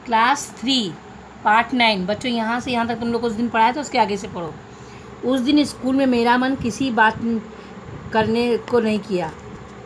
Class 3 part 9। बच्चों यहाँ से यहाँ तक तुम लोग को उस दिन पढ़ाया था, उसके आगे से पढ़ो। उस दिन स्कूल में मेरा मन किसी बात करने को नहीं किया।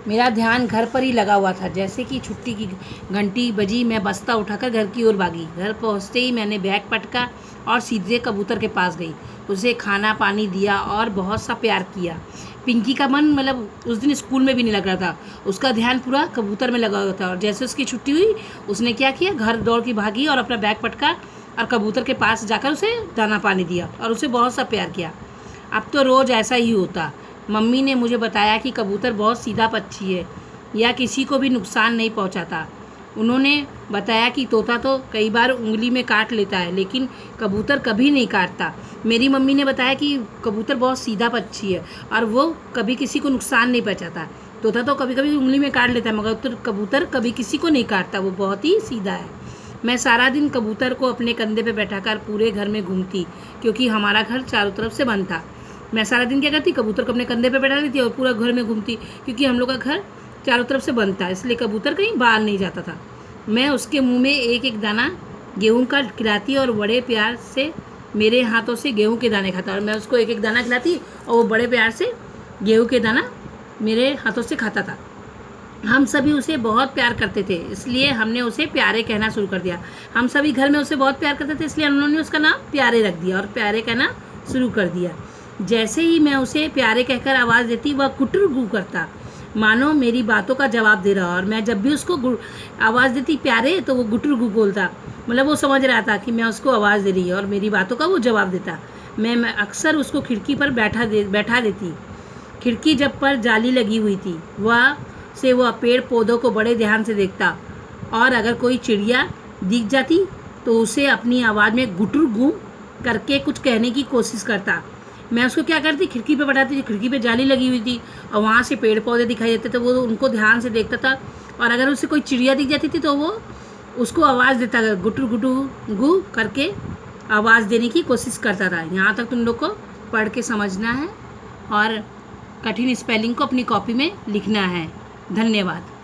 मेरा ध्यान घर पर ही लगा हुआ था। जैसे कि छुट्टी की घंटी बजी, मैं बस्ता उठाकर घर की ओर भागी। घर पहुँचते ही मैंने बैग पटका और सीधे कबूतर के पास गई। उसे खाना पानी दिया और बहुत सा प्यार किया। पिंकी का मन उस दिन स्कूल में भी नहीं लग रहा था। उसका ध्यान पूरा कबूतर में लगा हुआ था। और जैसे उसकी छुट्टी हुई, उसने क्या किया, घर दौड़ के भागी और अपना बैग पटका और कबूतर के पास जाकर उसे दाना पानी दिया और उसे बहुत सा प्यार किया। अब तो रोज़ ऐसा ही होता। मम्मी ने मुझे बताया कि कबूतर बहुत सीधा पक्षी है या किसी को भी नुकसान नहीं पहुंचाता। उन्होंने बताया कि तोता तो कई बार उंगली में काट लेता है, लेकिन कबूतर कभी नहीं काटता। मेरी मम्मी ने बताया कि कबूतर बहुत सीधा पक्षी है और वो कभी किसी को नुकसान नहीं पहुंचाता। तोता तो कभी कभी उंगली में काट लेता है, मगर कबूतर कभी किसी को नहीं काटता। वो बहुत ही सीधा है। मैं सारा दिन कबूतर को अपने कंधे पे बैठाकर पूरे घर में घूमती, क्योंकि हमारा घर चारों तरफ से बंद था। मैं सारा दिन क्या करती, कबूतर को अपने कंधे पे बैठा लेती और पूरा घर में घूमती, क्योंकि हम लोग का घर चारों तरफ से बंद था, इसलिए कबूतर कहीं बाहर नहीं जाता था। मैं उसके मुंह में एक एक दाना गेहूं का खिलाती और बड़े प्यार से मेरे हाथों से गेहूं के दाने खाता। और मैं उसको एक एक दाना खिलाती और वो बड़े प्यार से गेहूं के दाना मेरे हाथों से खाता था। हम सभी उसे बहुत प्यार करते थे, इसलिए हमने उसे प्यारे कहना शुरू कर दिया। हम सभी घर में उसे बहुत प्यार करते थे, इसलिए उन्होंने उसका नाम प्यारे रख दिया और प्यारे कहना शुरू कर दिया। जैसे ही मैं उसे प्यारे कहकर आवाज़ देती, वह गुटर गू करता, मानो मेरी बातों का जवाब दे रहा। और मैं जब भी उसको आवाज़ देती प्यारे, तो वो गुटर गू बोलता, मतलब वो समझ रहा था कि मैं उसको आवाज़ दे रही है और मेरी बातों का वो जवाब देता। मैं अक्सर उसको खिड़की पर बैठा देती। खिड़की जब पर जाली लगी हुई थी, वह पेड़ पौधों को बड़े ध्यान से देखता और अगर कोई चिड़िया दिख जाती तो उसे अपनी आवाज़ में गुटर गू करके कुछ कहने की कोशिश करता। मैं उसको क्या करती, खिड़की पे बैठाती थी। खिड़की पे जाली लगी हुई थी और वहाँ से पेड़ पौधे दिखाई देते थे, वो उनको ध्यान से देखता था। और अगर उसे कोई चिड़िया दिख जाती थी तो वो उसको आवाज़ देता, गुटू गुटू गू करके आवाज़ देने की कोशिश करता था। यहाँ तक तुम लोग को पढ़ के समझना है और कठिन स्पेलिंग को अपनी कॉपी में लिखना है। धन्यवाद।